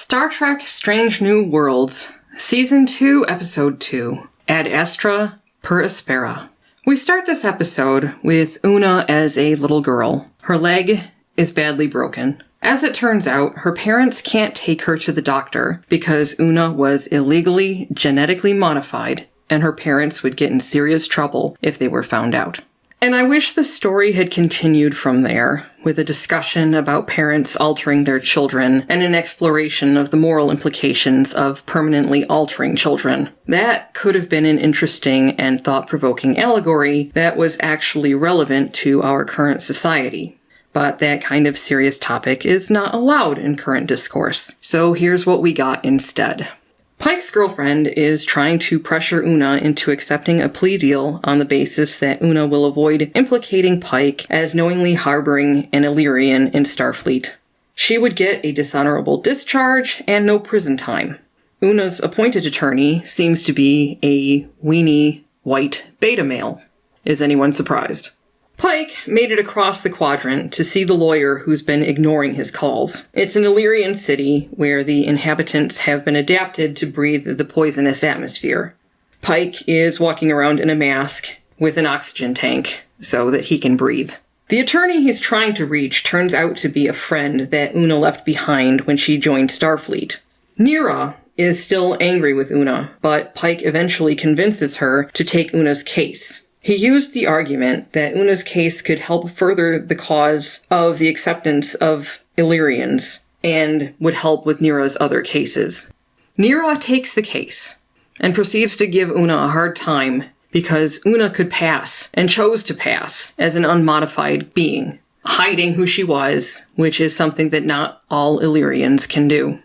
Star Trek Strange New Worlds, Season 2, Episode 2, Ad Astra per Aspera. We start this episode with Una as a little girl. Her leg is badly broken. As it turns out, her parents can't take her to the doctor because Una was illegally genetically modified, and her parents would get in serious trouble if they were found out. And I wish the story had continued from there, with a discussion about parents altering their children and an exploration of the moral implications of permanently altering children. That could have been an interesting and thought-provoking allegory that was actually relevant to our current society. But that kind of serious topic is not allowed in current discourse. So here's what we got instead. Pike's girlfriend is trying to pressure Una into accepting a plea deal on the basis that Una will avoid implicating Pike as knowingly harboring an Illyrian in Starfleet. She would get a dishonorable discharge and no prison time. Una's appointed attorney seems to be a weenie white beta male. Is anyone surprised? Pike made it across the quadrant to see the lawyer who's been ignoring his calls. It's an Illyrian city where the inhabitants have been adapted to breathe the poisonous atmosphere. Pike is walking around in a mask with an oxygen tank so that he can breathe. The attorney he's trying to reach turns out to be a friend that Una left behind when she joined Starfleet. Nira is still angry with Una, but Pike eventually convinces her to take Una's case. He used the argument that Una's case could help further the cause of the acceptance of Illyrians and would help with Nira's other cases. Nira takes the case and proceeds to give Una a hard time because Una could pass and chose to pass as an unmodified being, hiding who she was, which is something that not all Illyrians can do.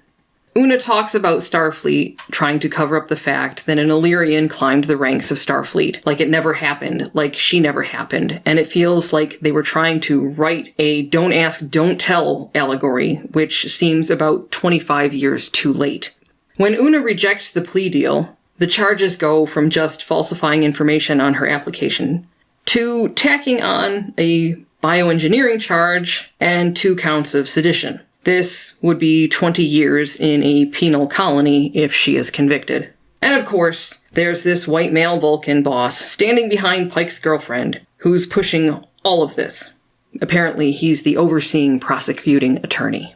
Una talks about Starfleet trying to cover up the fact that an Illyrian climbed the ranks of Starfleet, like it never happened, like she never happened, and it feels like they were trying to write a don't ask, don't tell allegory, which seems about 25 years too late. When Una rejects the plea deal, the charges go from just falsifying information on her application to tacking on a bioengineering charge and 2 counts of sedition. This would be 20 years in a penal colony if she is convicted. And of course, there's this white male Vulcan boss standing behind Pike's girlfriend, who's pushing all of this. Apparently, he's the overseeing prosecuting attorney.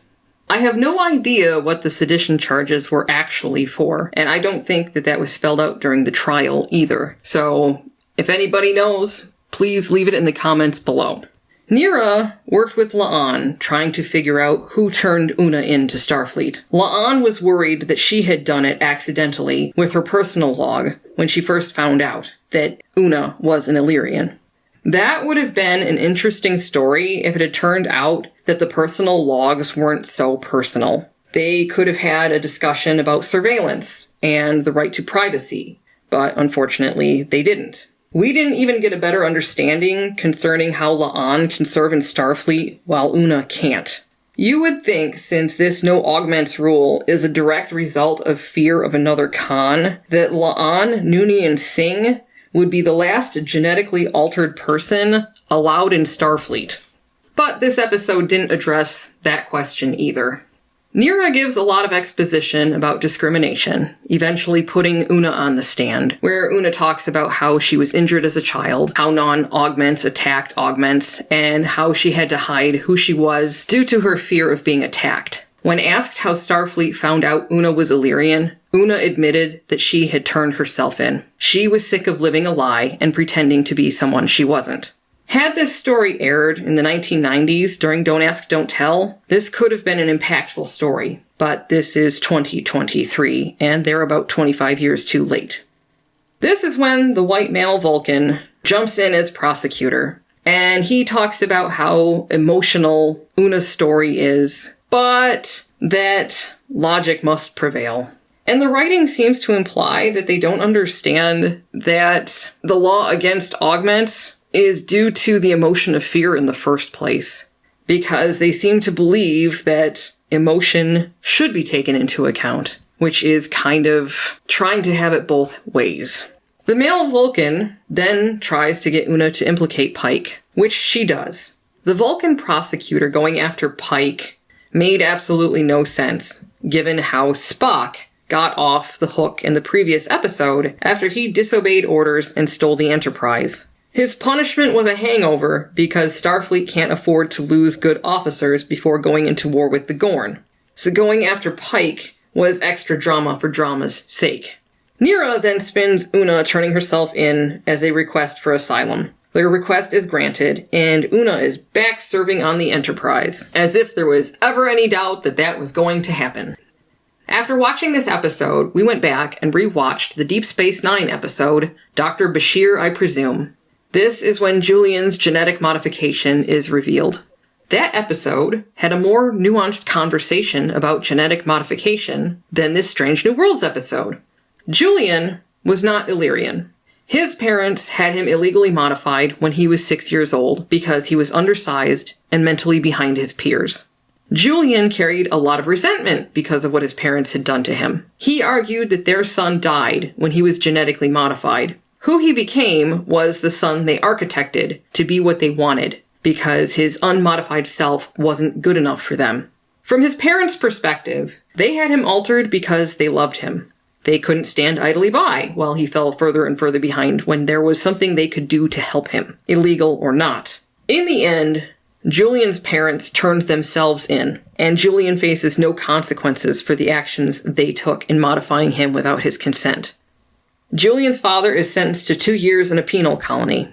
I have no idea what the sedition charges were actually for, and I don't think that was spelled out during the trial either. So, if anybody knows, please leave it in the comments below. Nira worked with La'an, trying to figure out who turned Una into Starfleet. La'an was worried that she had done it accidentally with her personal log when she first found out that Una was an Illyrian. That would have been an interesting story if it had turned out that the personal logs weren't so personal. They could have had a discussion about surveillance and the right to privacy, but unfortunately they didn't. We didn't even get a better understanding concerning how La'an can serve in Starfleet while Una can't. You would think, since this no augments rule is a direct result of fear of another Khan, that La'an, Nooney, and Singh would be the last genetically altered person allowed in Starfleet. But this episode didn't address that question either. Nira gives a lot of exposition about discrimination, eventually putting Una on the stand, where Una talks about how she was injured as a child, how non-augments attacked augments, and how she had to hide who she was due to her fear of being attacked. When asked how Starfleet found out Una was Illyrian, Una admitted that she had turned herself in. She was sick of living a lie and pretending to be someone she wasn't. Had this story aired in the 1990s during Don't Ask, Don't Tell, this could have been an impactful story. But this is 2023, and they're about 25 years too late. This is when the white male Vulcan jumps in as prosecutor, and he talks about how emotional Una's story is, but that logic must prevail. And the writing seems to imply that they don't understand that the law against augments is due to the emotion of fear in the first place, because they seem to believe that emotion should be taken into account, which is kind of trying to have it both ways. The male Vulcan then tries to get Una to implicate Pike, which she does. The Vulcan prosecutor going after Pike made absolutely no sense, given how Spock got off the hook in the previous episode after he disobeyed orders and stole the Enterprise. His punishment was a hangover because Starfleet can't afford to lose good officers before going into war with the Gorn. So going after Pike was extra drama for drama's sake. Neera then spins Una turning herself in as a request for asylum. Their request is granted, and Una is back serving on the Enterprise, as if there was ever any doubt that that was going to happen. After watching this episode, we went back and rewatched the Deep Space Nine episode, Doctor Bashir, I Presume. This is when Julian's genetic modification is revealed. That episode had a more nuanced conversation about genetic modification than this Strange New Worlds episode. Julian was not Illyrian. His parents had him illegally modified when he was 6 years old because he was undersized and mentally behind his peers. Julian carried a lot of resentment because of what his parents had done to him. He argued that their son died when he was genetically modified. Who he became was the son they architected to be what they wanted, because his unmodified self wasn't good enough for them. From his parents' perspective, they had him altered because they loved him. They couldn't stand idly by while he fell further and further behind when there was something they could do to help him, illegal or not. In the end, Julian's parents turned themselves in, and Julian faces no consequences for the actions they took in modifying him without his consent. Julian's father is sentenced to 2 years in a penal colony.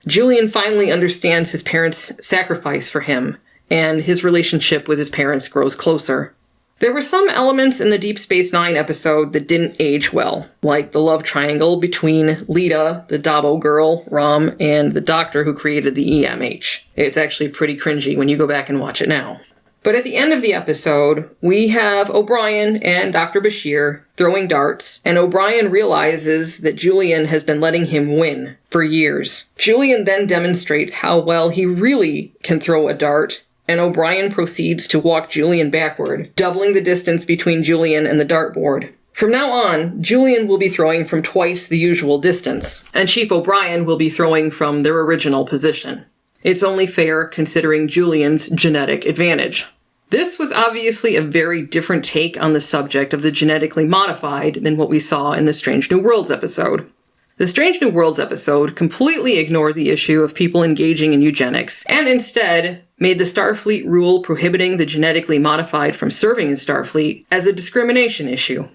Julian finally understands his parents' sacrifice for him, and his relationship with his parents grows closer. There were some elements in the Deep Space Nine episode that didn't age well, like the love triangle between Lita, the Dabo girl, Rom, and the doctor who created the EMH. It's actually pretty cringy when you go back and watch it now. But at the end of the episode, we have O'Brien and Dr. Bashir throwing darts, and O'Brien realizes that Julian has been letting him win for years. Julian then demonstrates how well he really can throw a dart, and O'Brien proceeds to walk Julian backward, doubling the distance between Julian and the dartboard. From now on, Julian will be throwing from twice the usual distance, and Chief O'Brien will be throwing from their original position. It's only fair considering Julian's genetic advantage. This was obviously a very different take on the subject of the genetically modified than what we saw in the Strange New Worlds episode. The Strange New Worlds episode completely ignored the issue of people engaging in eugenics, and instead made the Starfleet rule prohibiting the genetically modified from serving in Starfleet as a discrimination issue.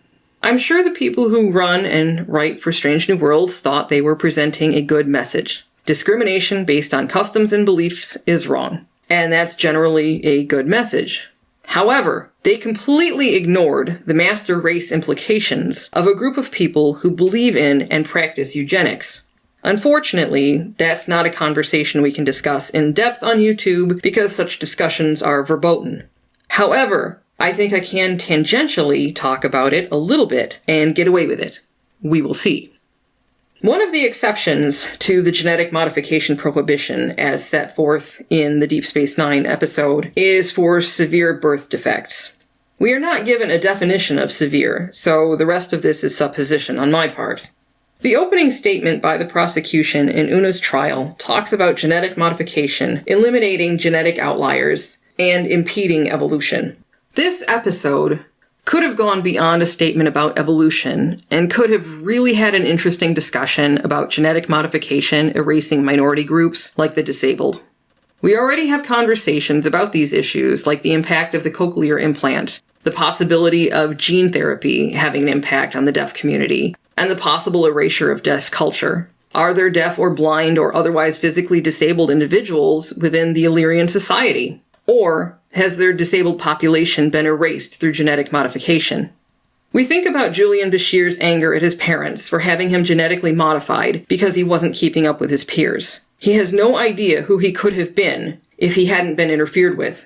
I'm sure the people who run and write for Strange New Worlds thought they were presenting a good message. Discrimination based on customs and beliefs is wrong, and that's generally a good message. However, they completely ignored the master race implications of a group of people who believe in and practice eugenics. Unfortunately, that's not a conversation we can discuss in depth on YouTube because such discussions are verboten. However, I think I can tangentially talk about it a little bit and get away with it. We will see. One of the exceptions to the genetic modification prohibition as set forth in the Deep Space Nine episode is for severe birth defects. We are not given a definition of severe, so the rest of this is supposition on my part. The opening statement by the prosecution in Una's trial talks about genetic modification, eliminating genetic outliers, and impeding evolution. This episode could have gone beyond a statement about evolution and could have really had an interesting discussion about genetic modification erasing minority groups like the disabled. We already have conversations about these issues like the impact of the cochlear implant, the possibility of gene therapy having an impact on the deaf community, and the possible erasure of deaf culture. Are there deaf or blind or otherwise physically disabled individuals within the Illyrian society? Or has their disabled population been erased through genetic modification? We think about Julian Bashir's anger at his parents for having him genetically modified because he wasn't keeping up with his peers. He has no idea who he could have been if he hadn't been interfered with.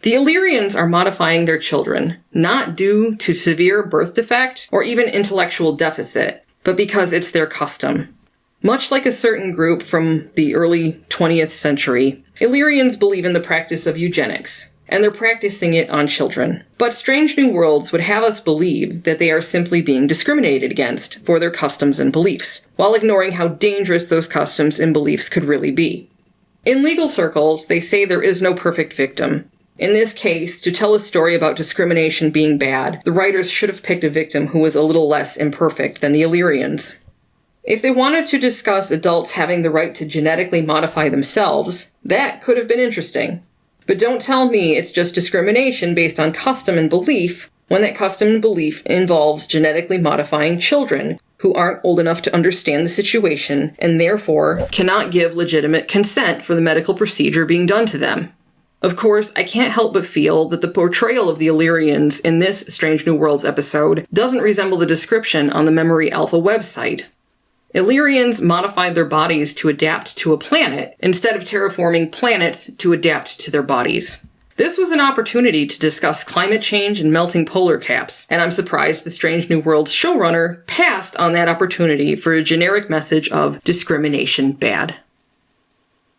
The Illyrians are modifying their children, not due to severe birth defect or even intellectual deficit, but because it's their custom. Much like a certain group from the early 20th century, Illyrians believe in the practice of eugenics, and they're practicing it on children. But Strange New Worlds would have us believe that they are simply being discriminated against for their customs and beliefs, while ignoring how dangerous those customs and beliefs could really be. In legal circles, they say there is no perfect victim. In this case, to tell a story about discrimination being bad, the writers should have picked a victim who was a little less imperfect than the Illyrians. If they wanted to discuss adults having the right to genetically modify themselves, that could have been interesting. But don't tell me it's just discrimination based on custom and belief, when that custom and belief involves genetically modifying children who aren't old enough to understand the situation and therefore cannot give legitimate consent for the medical procedure being done to them. Of course, I can't help but feel that the portrayal of the Illyrians in this Strange New Worlds episode doesn't resemble the description on the Memory Alpha website. Illyrians modified their bodies to adapt to a planet instead of terraforming planets to adapt to their bodies. This was an opportunity to discuss climate change and melting polar caps, and I'm surprised the Strange New Worlds showrunner passed on that opportunity for a generic message of discrimination bad.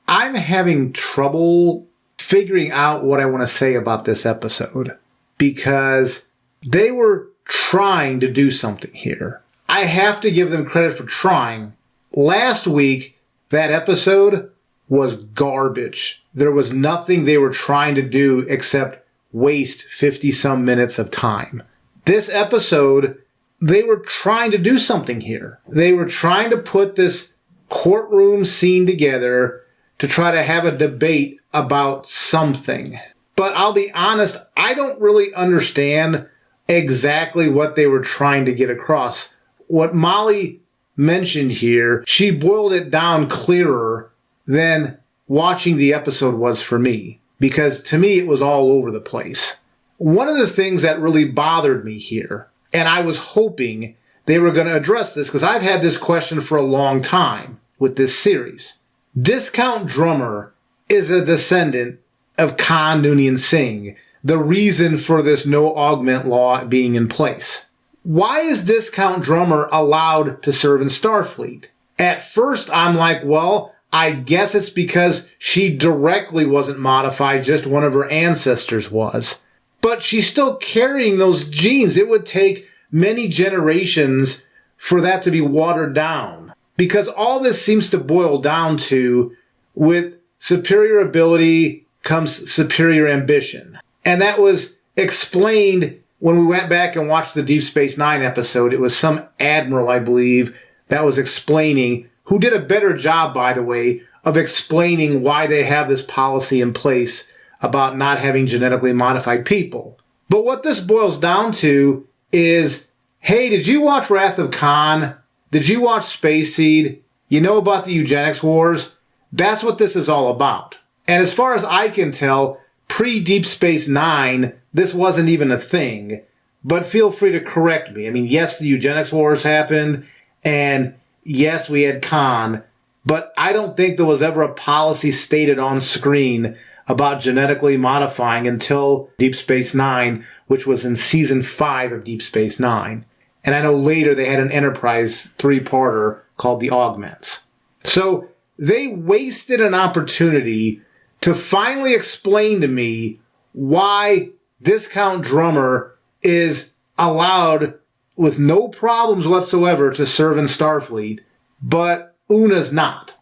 I'm having trouble figuring out what I want to say about this episode because they were trying to do something here. I have to give them credit for trying. Last week, that episode was garbage. There was nothing they were trying to do except waste 50-some minutes of time. This episode, they were trying to do something here. They were trying to put this courtroom scene together to try to have a debate about something. But I'll be honest, I don't really understand exactly what they were trying to get across. What Molly mentioned here, she boiled it down clearer than watching the episode was for me, because to me it was all over the place. One of the things that really bothered me here, and I was hoping they were going to address this, because I've had this question for a long time with this series. Discount Drummer is a descendant of Khan Noonien Singh, the reason for this no augment law being in place. Why is Discount Drummer allowed to serve in Starfleet? At first I'm like, well, I guess it's because she directly wasn't modified, just one of her ancestors was. But she's still carrying those genes. It would take many generations for that to be watered down. Because all this seems to boil down to, with superior ability comes superior ambition. And that was explained when we went back and watched the Deep Space Nine episode. It was some admiral, I believe, that was explaining, who did a better job, by the way, of explaining why they have this policy in place about not having genetically modified people. But what this boils down to is, hey, did you watch Wrath of Khan? Did you watch Space Seed? You know about the eugenics wars? That's what this is all about. And as far as I can tell, pre-Deep Space Nine, this wasn't even a thing. But feel free to correct me. I mean, yes, the eugenics wars happened, and yes, we had Khan, but I don't think there was ever a policy stated on screen about genetically modifying until Deep Space Nine, which was in Season 5 of Deep Space Nine. And I know later they had an Enterprise 3-parter called the Augments. So they wasted an opportunity to finally explain to me why Discount Drummer is allowed with no problems whatsoever to serve in Starfleet, but Una's not.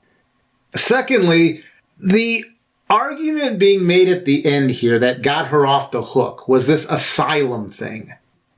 Secondly, the argument being made at the end here that got her off the hook was this asylum thing.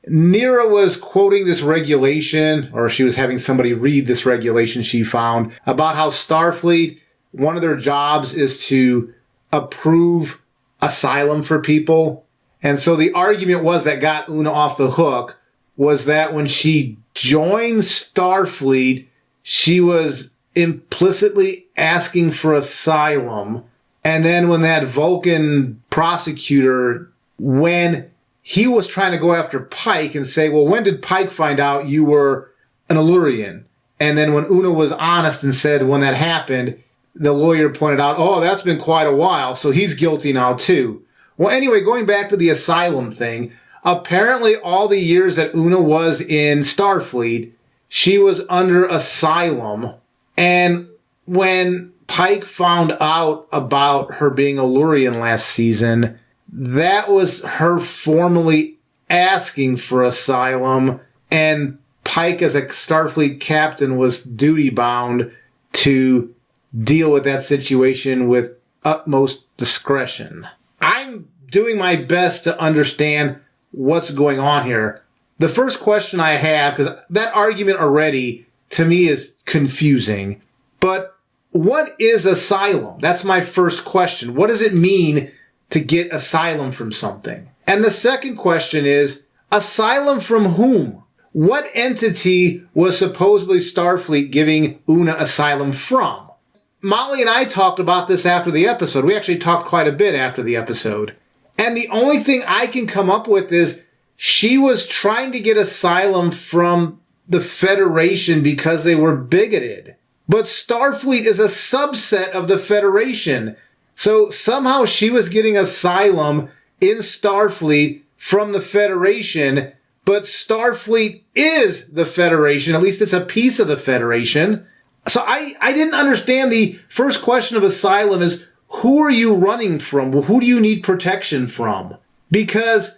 Nira was quoting this regulation, or she was having somebody read this regulation she found, about how Starfleet, one of their jobs is to approve asylum for people. And so the argument was that got Una off the hook was that when she joined Starfleet, she was implicitly asking for asylum. And then when that Vulcan prosecutor, when he was trying to go after Pike and say, well, when did Pike find out you were an Illyrian? And then when Una was honest and said when that happened, the lawyer pointed out, oh, that's been quite a while, so he's guilty now too. Well, anyway, going back to the asylum thing, apparently all the years that Una was in Starfleet, she was under asylum. And when Pike found out about her being Illyrian last season, that was her formally asking for asylum, and Pike, as a Starfleet captain, was duty-bound to deal with that situation with utmost discretion. I'm doing my best to understand what's going on here. The first question I have, because that argument already to me is confusing, but what is asylum? That's my first question. What does it mean to get asylum from something? And the second question is, asylum from whom? What entity was supposedly Starfleet giving Una asylum from? Molly and I talked about this after the episode. We actually talked quite a bit after the episode. And the only thing I can come up with is she was trying to get asylum from the Federation because they were bigoted. But Starfleet is a subset of the Federation. So somehow she was getting asylum in Starfleet from the Federation, but Starfleet is the Federation. At least it's a piece of the Federation. So I didn't understand the first question of asylum is, who are you running from? Who do you need protection from? Because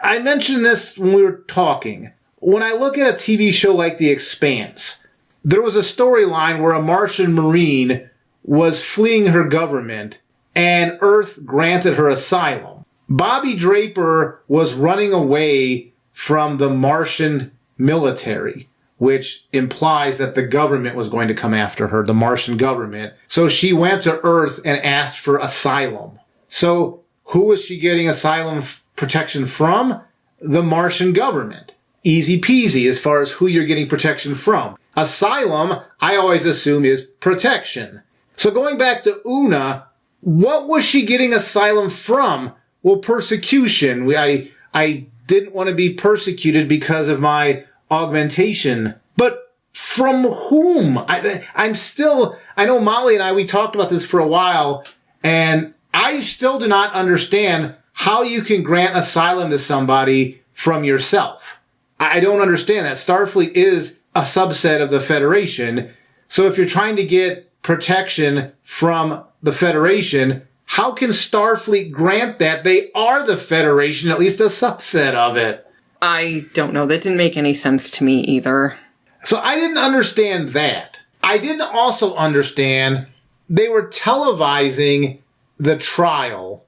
I mentioned this when we were talking. When I look at a TV show like The Expanse, there was a storyline where a Martian Marine was fleeing her government and Earth granted her asylum. Bobby Draper was running away from the Martian military, which implies that the government was going to come after her, the Martian government. So she went to Earth and asked for asylum. So who was she getting asylum protection from? The Martian government. Easy peasy as far as who you're getting protection from. Asylum, I always assume, is protection. So going back to Una, what was she getting asylum from? Well, persecution. I didn't want to be persecuted because of my augmentation. But from whom? I know Molly and I, we talked about this for a while, and I still do not understand how you can grant asylum to somebody from yourself. I don't understand that. Starfleet is a subset of the Federation. So if you're trying to get protection from the Federation, how can Starfleet grant that? They are the Federation, at least a subset of it. I don't know. That didn't make any sense to me either. So I didn't understand that. I didn't also understand they were televising the trial.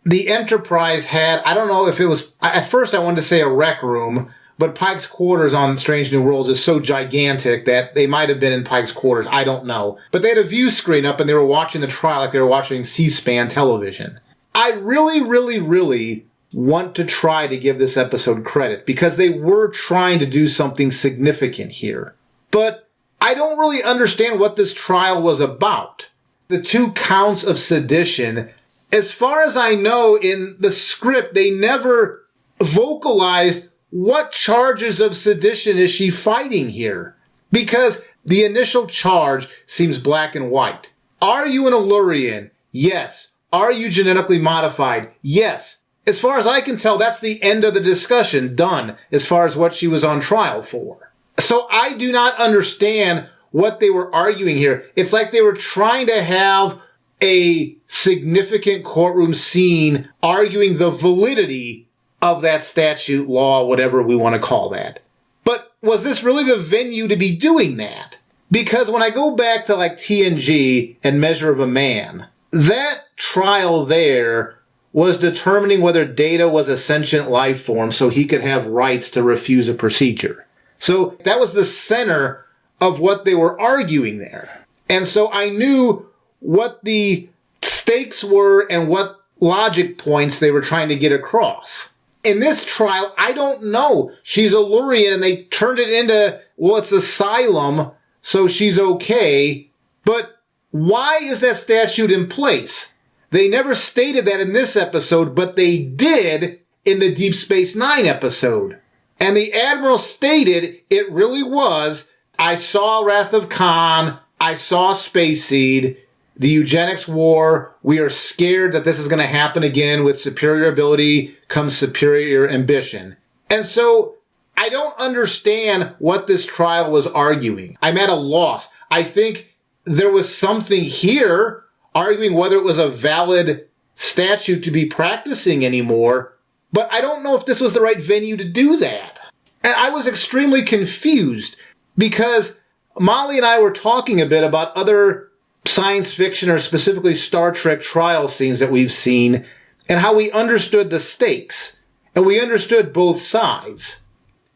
The Enterprise had, I don't know if it was, at first I wanted to say a rec room, but Pike's quarters on Strange New Worlds is so gigantic that they might have been in Pike's quarters. I don't know. But they had a view screen up and they were watching the trial like they were watching C-SPAN television. I really want to try to give this episode credit because they were trying to do something significant here. But I don't really understand what this trial was about. The 2 counts of sedition, as far as I know in the script, they never vocalized what charges of sedition is she fighting here? Because the initial charge seems black and white. Are you an Illurian? Yes. Are you genetically modified? Yes. As far as I can tell, that's the end of the discussion, done, as far as what she was on trial for. So I do not understand what they were arguing here. It's like they were trying to have a significant courtroom scene arguing the validity of that statute, law, whatever we want to call that. But was this really the venue to be doing that? Because when I go back to like TNG and Measure of a Man, that trial there was determining whether Data was a sentient life form so he could have rights to refuse a procedure. So that was the center of what they were arguing there. And so I knew what the stakes were and what logic points they were trying to get across. In this trial, I don't know. She's Illurian and they turned it into, well, it's asylum, so she's okay. But why is that statute in place? They never stated that in this episode, but they did in the Deep Space Nine episode. And the Admiral stated it really was, I saw Wrath of Khan, I saw Space Seed, the eugenics war, we are scared that this is going to happen again. With superior ability comes superior ambition. And so I don't understand what this trial was arguing. I'm at a loss. I think there was something here arguing whether it was a valid statute to be practicing anymore, but I don't know if this was the right venue to do that. And I was extremely confused because Molly and I were talking a bit about other science fiction or specifically Star Trek trial scenes that we've seen and how we understood the stakes, and we understood both sides.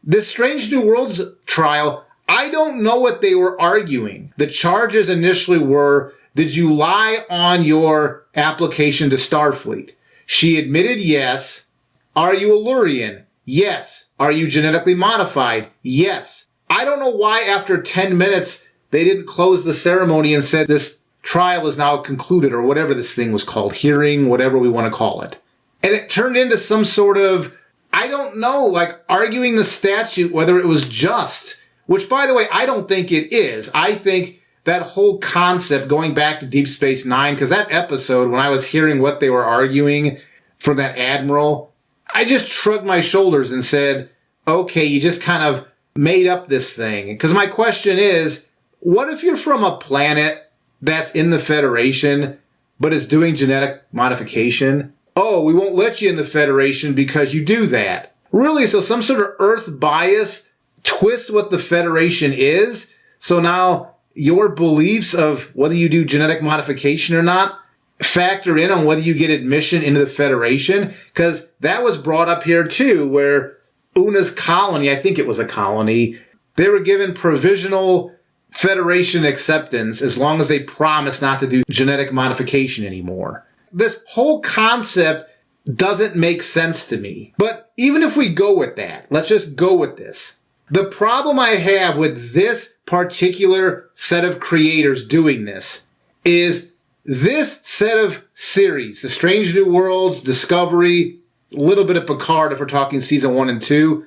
This Strange New Worlds trial, I don't know what they were arguing. The charges initially were, did you lie on your application to Starfleet? She admitted yes. Are you a Lurian? Yes. Are you genetically modified? Yes. I don't know why after 10 minutes they didn't close the ceremony and said this trial is now concluded, or whatever this thing was called, hearing, whatever we want to call it. And it turned into some sort of, I don't know, like arguing the statute, whether it was just, which by the way, I don't think it is. I think that whole concept going back to Deep Space Nine, because that episode, when I was hearing what they were arguing for that admiral, I just shrugged my shoulders and said, okay, you just kind of made up this thing. Because my question is, what if you're from a planet that's in the Federation, but is doing genetic modification? Oh, we won't let you in the Federation because you do that. Really? So some sort of Earth bias twists what the Federation is? So now your beliefs of whether you do genetic modification or not factor in on whether you get admission into the Federation? Because that was brought up here too, where Una's colony, I think it was a colony, they were given provisional Federation acceptance as long as they promised not to do genetic modification anymore. This whole concept doesn't make sense to me. But even if we go with that, let's just go with this. The problem I have with this particular set of creators doing this is this set of series, The Strange New Worlds, Discovery, a little bit of Picard if we're talking season 1 and 2.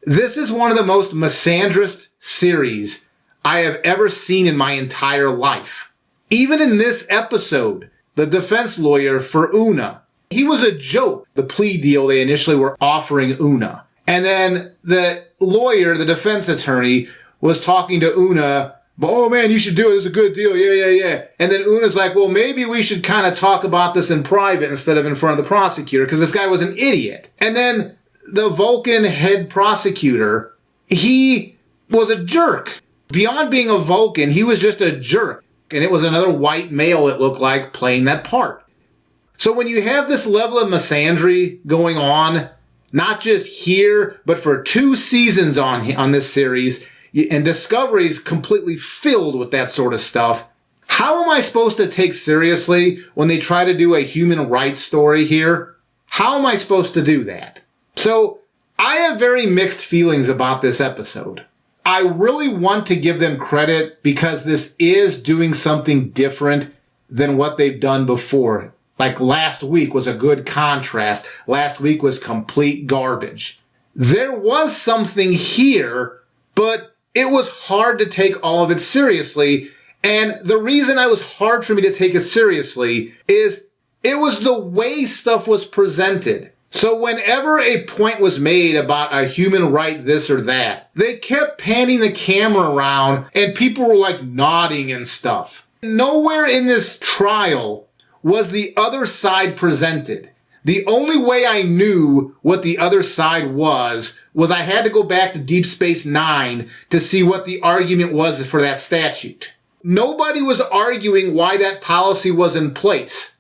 This is one of the most misandrist series I have ever seen in my entire life. Even in this episode, the defense lawyer for Una, he was a joke, the plea deal they initially were offering Una. And then the lawyer, the defense attorney, was talking to Una, oh man, you should do it, it's a good deal, yeah. And then Una's like, well, maybe we should kind of talk about this in private instead of in front of the prosecutor, because this guy was an idiot. And then the Vulcan head prosecutor, he was a jerk. Beyond being a Vulcan, he was just a jerk. And it was another white male, it looked like, playing that part. So when you have this level of misandry going on, not just here, but for 2 seasons on this series, and Discovery's completely filled with that sort of stuff, how am I supposed to take seriously when they try to do a human rights story here? How am I supposed to do that? So I have very mixed feelings about this episode. I really want to give them credit because this is doing something different than what they've done before. Like last week was a good contrast. Last week was complete garbage. There was something here, but it was hard to take all of it seriously. And the reason it was hard for me to take it seriously is it was the way stuff was presented. So whenever a point was made about a human right this or that, they kept panning the camera around and people were like nodding and stuff. Nowhere in this trial was the other side presented. The only way I knew what the other side was I had to go back to Deep Space Nine to see what the argument was for that statute. Nobody was arguing why that policy was in place.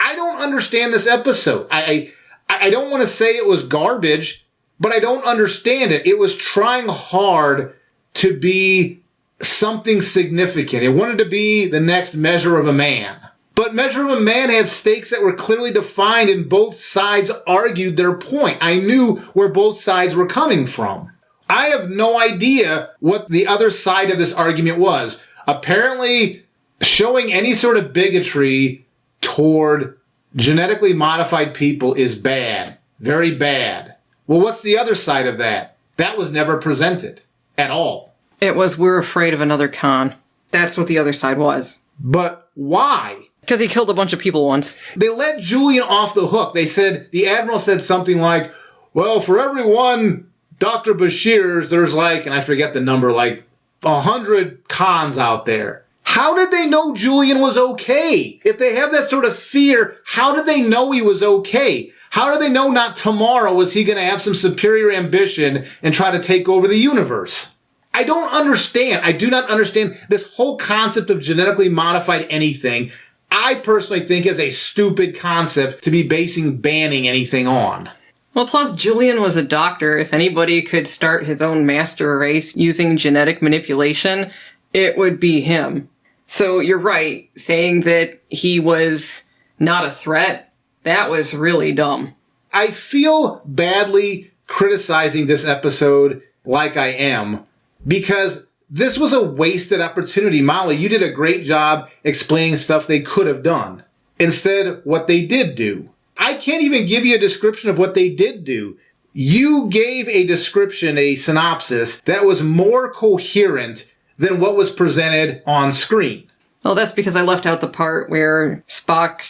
I don't understand this episode. I don't want to say it was garbage, but I don't understand it. It was trying hard to be something significant. It wanted to be the next Measure of a Man. But Measure of a Man had stakes that were clearly defined and both sides argued their point. I knew where both sides were coming from. I have no idea what the other side of this argument was. Apparently, showing any sort of bigotry toward genetically modified people is bad. Very bad. Well, what's the other side of that? That was never presented at all. It was, we're afraid of another Khan. That's what the other side was. But why? Because he killed a bunch of people once. They let Julian off the hook. They said, the Admiral said something like, well, for every one Doctor Bashir's, there's like, and I forget the number, like 100 Khans out there. How did they know Julian was okay? If they have that sort of fear, how did they know he was okay? How did they know not tomorrow was he going to have some superior ambition and try to take over the universe? I don't understand. I do not understand this whole concept of genetically modified anything. I personally think is a stupid concept to be basing banning anything on. Well, plus Julian was a doctor. If anybody could start his own master race using genetic manipulation, it would be him. So you're right, saying that he was not a threat, that was really dumb. I feel badly criticizing this episode like I am, because this was a wasted opportunity. Molly, you did a great job explaining stuff they could have done. Instead, what they did do. I can't even give you a description of what they did do. You gave a description, a synopsis, that was more coherent than what was presented on screen. Well, that's because I left out the part where Spock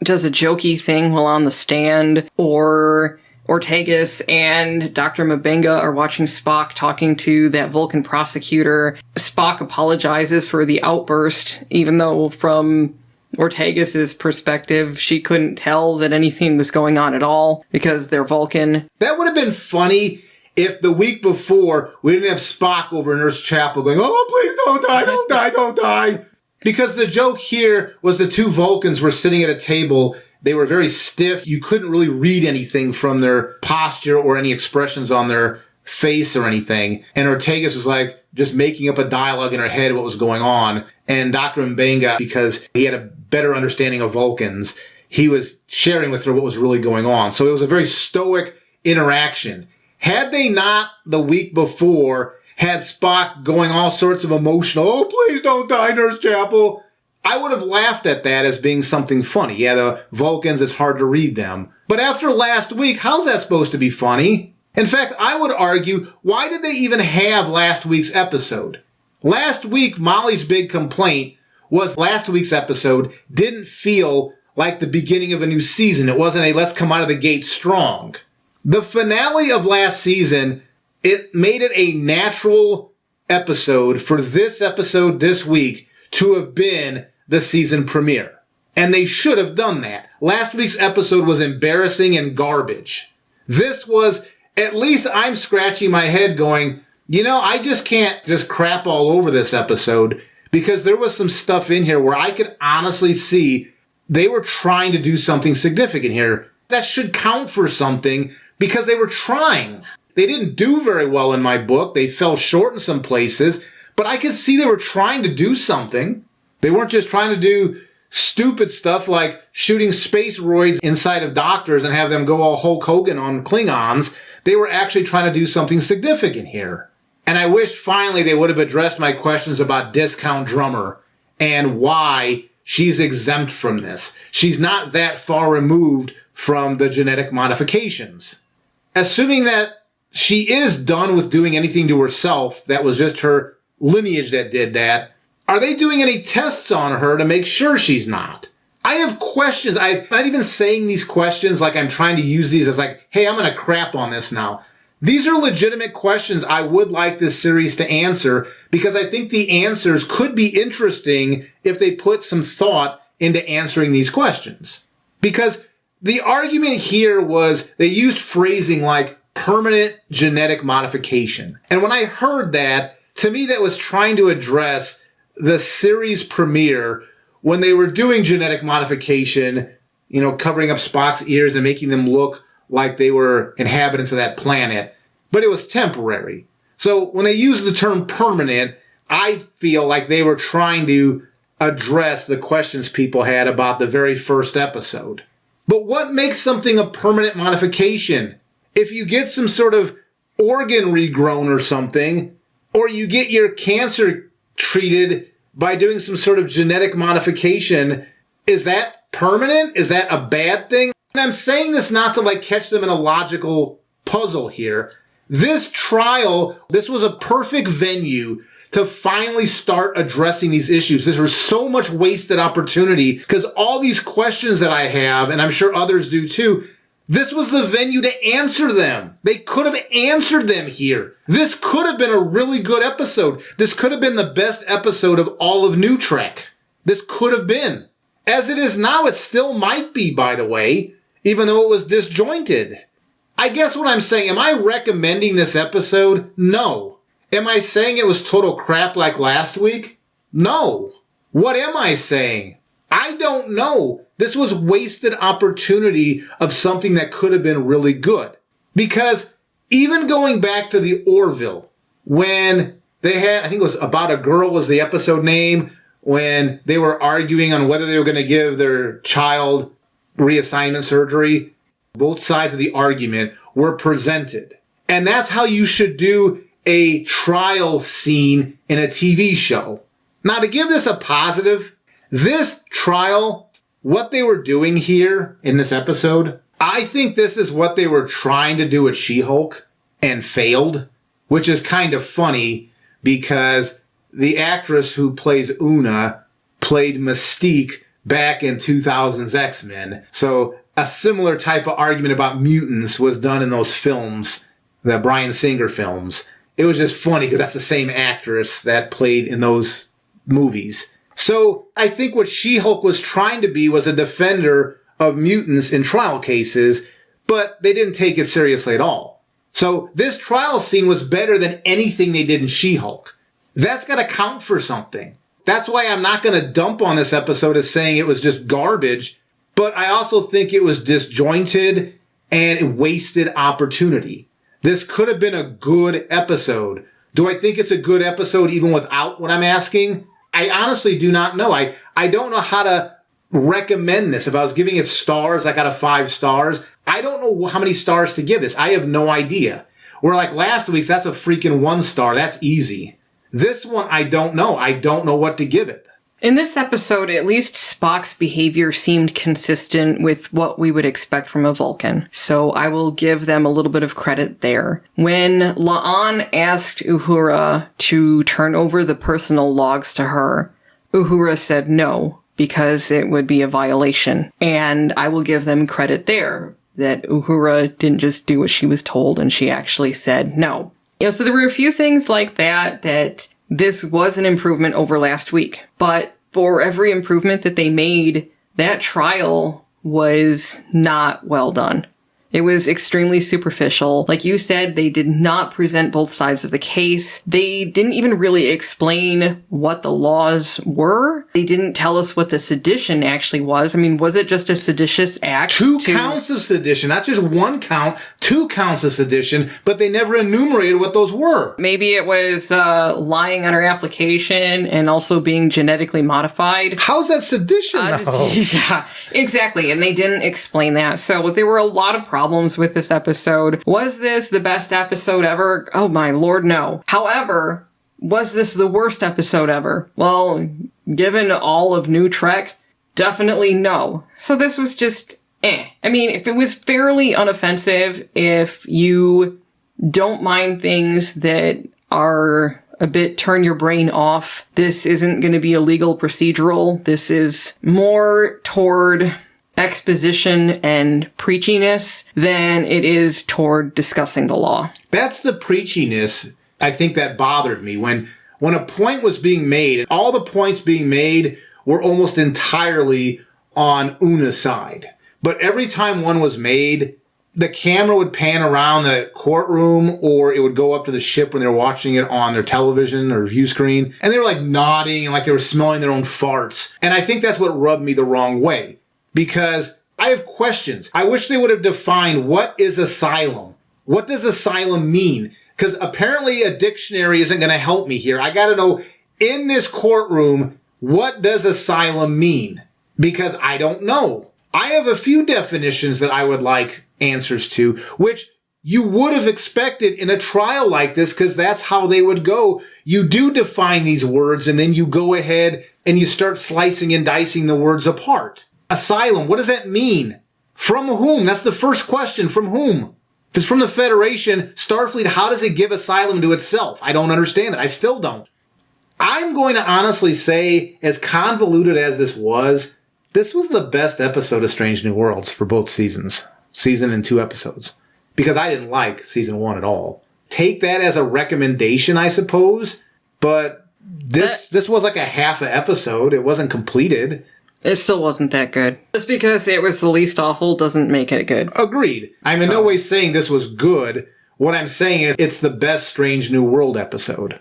does a jokey thing while on the stand, or Ortegas and Dr. M'Benga are watching Spock talking to that Vulcan prosecutor. Spock apologizes for the outburst, even though from Ortegas' perspective, she couldn't tell that anything was going on at all because they're Vulcan. That would have been funny if the week before we didn't have Spock over in Nurse Chapel going, "Oh, please don't die, don't die, don't die." Because the joke here was the two Vulcans were sitting at a table. They were very stiff. You couldn't really read anything from their posture or any expressions on their face or anything. And Ortegas was like just making up a dialogue in her head what was going on. And Dr. M'Benga, because he had a better understanding of Vulcans, he was sharing with her what was really going on. So it was a very stoic interaction. Had they not, the week before, had Spock going all sorts of emotional, "Oh, please don't die, Nurse Chapel," I would have laughed at that as being something funny. Yeah, the Vulcans, it's hard to read them. But after last week, how's that supposed to be funny? In fact, I would argue, why did they even have last week's episode? Last week, Molly's big complaint was last week's episode didn't feel like the beginning of a new season. It wasn't a let's come out of the gate strong. The finale of last season, it made it a natural episode for this episode this week to have been the season premiere. And they should have done that. Last week's episode was embarrassing and garbage. This was, at least I'm scratching my head going, I just can't just crap all over this episode, because there was some stuff in here where I could honestly see they were trying to do something significant here. That should count for something because they were trying. They didn't do very well in my book. They fell short in some places, but I could see they were trying to do something. They weren't just trying to do stupid stuff like shooting space roids inside of doctors and have them go all Hulk Hogan on Klingons. They were actually trying to do something significant here. And I wish finally they would have addressed my questions about Discount Drummer and why she's exempt from this. She's not that far removed from the genetic modifications. Assuming that she is done with doing anything to herself, that was just her lineage that did that, are they doing any tests on her to make sure she's not? I have questions. I'm not even saying these questions like I'm trying to use these as like, hey, I'm going to crap on this now. These are legitimate questions I would like this series to answer, because I think the answers could be interesting if they put some thought into answering these questions. Because the argument here was they used phrasing like permanent genetic modification. And when I heard that, to me that was trying to address the series premiere when they were doing genetic modification, covering up Spock's ears and making them look like they were inhabitants of that planet, but it was temporary. So when they use the term permanent, I feel like they were trying to address the questions people had about the very first episode. But what makes something a permanent modification? If you get some sort of organ regrown or something, or you get your cancer treated by doing some sort of genetic modification, is that permanent? Is that a bad thing? And I'm saying this not to catch them in a logical puzzle here. This trial, this was a perfect venue to finally start addressing these issues. This was so much wasted opportunity, because all these questions that I have, and I'm sure others do too, this was the venue to answer them. They could have answered them here. This could have been a really good episode. This could have been the best episode of all of New Trek. This could have been. As it is now, it still might be, by the way, even though it was disjointed. I guess what I'm saying, am I recommending this episode? No. Am I saying it was total crap like last week? No. What am I saying? I don't know. This was wasted opportunity of something that could have been really good. Because even going back to the Orville, when they had, I think it was About a Girl was the episode name, when they were arguing on whether they were going to give their child reassignment surgery, both sides of the argument were presented. And that's how you should do a trial scene in a TV show. Now, to give this a positive, this trial, what they were doing here in this episode, I think this is what they were trying to do with She-Hulk and failed, which is kind of funny because the actress who plays Una played Mystique back in 2000's X-Men. So a similar type of argument about mutants was done in those films, the Bryan Singer films. It was just funny because that's the same actress that played in those movies. So I think what She-Hulk was trying to be was a defender of mutants in trial cases, but they didn't take it seriously at all. So this trial scene was better than anything they did in She-Hulk. That's got to count for something. That's why I'm not going to dump on this episode as saying it was just garbage, but I also think it was disjointed and wasted opportunity. This could have been a good episode. Do I think it's a good episode even without what I'm asking? I honestly do not know. I don't know how to recommend this. If I was giving it stars, I got a 5 stars. I don't know how many stars to give this. I have no idea. Where like last week's, that's a freaking 1 star. That's easy. This one, I don't know. I don't know what to give it. In this episode, at least Spock's behavior seemed consistent with what we would expect from a Vulcan, so I will give them a little bit of credit there. When La'an asked Uhura to turn over the personal logs to her, Uhura said no, because it would be a violation, and I will give them credit there, that Uhura didn't just do what she was told, and she actually said no. So there were a few things like that this was an improvement over last week. But for every improvement that they made, that trial was not well done. It was extremely superficial. Like you said, they did not present both sides of the case. They didn't even really explain what the laws were. They didn't tell us what the sedition actually was. I mean, was it just a seditious act? 2 counts of sedition, not just 1 count, 2 counts of sedition, but they never enumerated what those were. Maybe it was lying on her application and also being genetically modified. How's that sedition, though? Yeah, exactly. And they didn't explain that. So there were a lot of problems with this episode. Was this the best episode ever? Oh my lord, no. However, was this the worst episode ever? Well, given all of New Trek, definitely no. So this was just I mean, if it was fairly unoffensive, if you don't mind things that are a bit turn your brain off, this isn't going to be a legal procedural. This is more toward exposition and preachiness than it is toward discussing the law. That's the preachiness, I think, that bothered me. When a point was being made, all the points being made were almost entirely on Una's side. But every time one was made, the camera would pan around the courtroom, or it would go up to the ship when they were watching it on their television or view screen, and they were like nodding and like they were smelling their own farts. And I think that's what rubbed me the wrong way. Because I have questions. I wish they would have defined what is asylum. What does asylum mean? Because apparently a dictionary isn't going to help me here. I got to know, in this courtroom, what does asylum mean? Because I don't know. I have a few definitions that I would like answers to, which you would have expected in a trial like this, because that's how they would go. You do define these words, and then you go ahead and you start slicing and dicing the words apart. Asylum, what does that mean? From whom? That's the first question. From whom? If it's from the Federation, Starfleet, how does it give asylum to itself? I don't understand it. I still don't. I'm going to honestly say, as convoluted as this was the best episode of Strange New Worlds for both seasons. Season and 2 episodes. Because I didn't like season 1 at all. Take that as a recommendation, I suppose. But this was like a half an episode. It wasn't completed. It still wasn't that good. Just because it was the least awful doesn't make it good. Agreed. I'm in no way saying this was good. What I'm saying is it's the best Strange New World episode.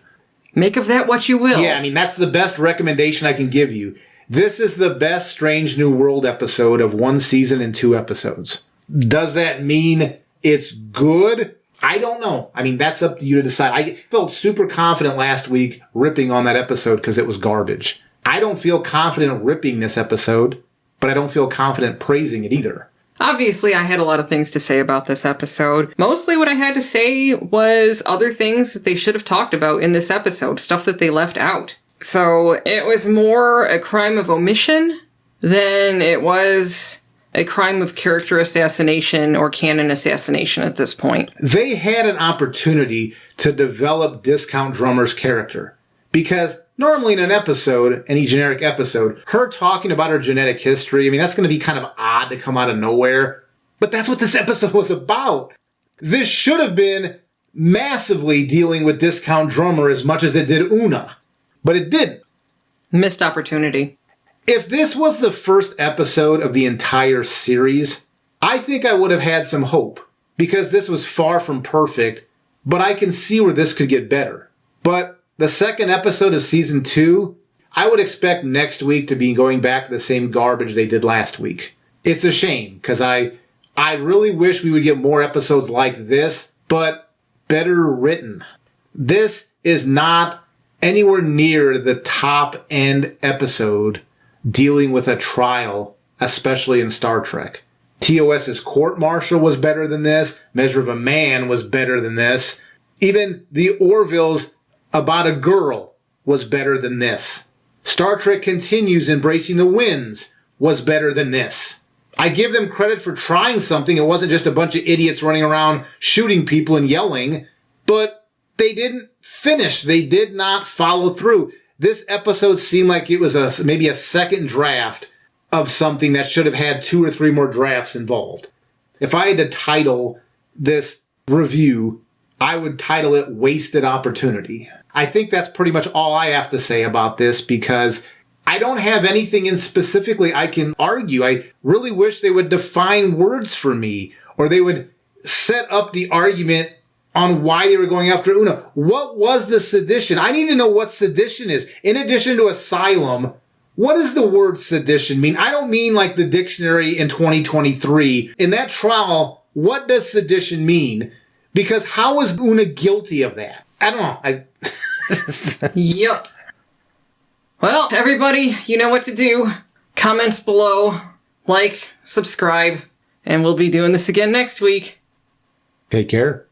Make of that what you will. Yeah, I mean, that's the best recommendation I can give you. This is the best Strange New World episode of 1 season and 2 episodes. Does that mean it's good? I don't know. I mean, that's up to you to decide. I felt super confident last week ripping on that episode because it was garbage. I don't feel confident ripping this episode, but I don't feel confident praising it either. Obviously, I had a lot of things to say about this episode. Mostly what I had to say was other things that they should have talked about in this episode, stuff that they left out. So it was more a crime of omission than it was a crime of character assassination or canon assassination at this point. They had an opportunity to develop Discount Drummer's character. Because normally in an episode, any generic episode, her talking about her genetic history, I mean, that's going to be kind of odd to come out of nowhere. But that's what this episode was about. This should have been massively dealing with Discount Drummer as much as it did Una. But it didn't. Missed opportunity. If this was the first episode of the entire series, I think I would have had some hope. Because this was far from perfect, but I can see where this could get better. But the second episode of season 2, I would expect next week to be going back to the same garbage they did last week. It's a shame, because I really wish we would get more episodes like this, but better written. This is not anywhere near the top end episode dealing with a trial, especially in Star Trek. TOS's Court Martial was better than this. Measure of a Man was better than this. Even the Orville's About a Girl was better than this. Star Trek Continues Embracing the Winds was better than this. I give them credit for trying something. It wasn't just a bunch of idiots running around shooting people and yelling, but they didn't finish. They did not follow through. This episode seemed like it was maybe a second draft of something that should have had 2 or 3 more drafts involved. If I had to title this review, I would title it Wasted Opportunity. I think that's pretty much all I have to say about this because I don't have anything in specifically I can argue. I really wish they would define words for me or they would set up the argument on why they were going after Una. What was the sedition? I need to know what sedition is. In addition to asylum, what does the word sedition mean? I don't mean like the dictionary in 2023. In that trial, what does sedition mean? Because how is Una guilty of that? I don't know. Yep. Well, everybody, you know what to do. Comments below, like, subscribe, and we'll be doing this again next week. Take care.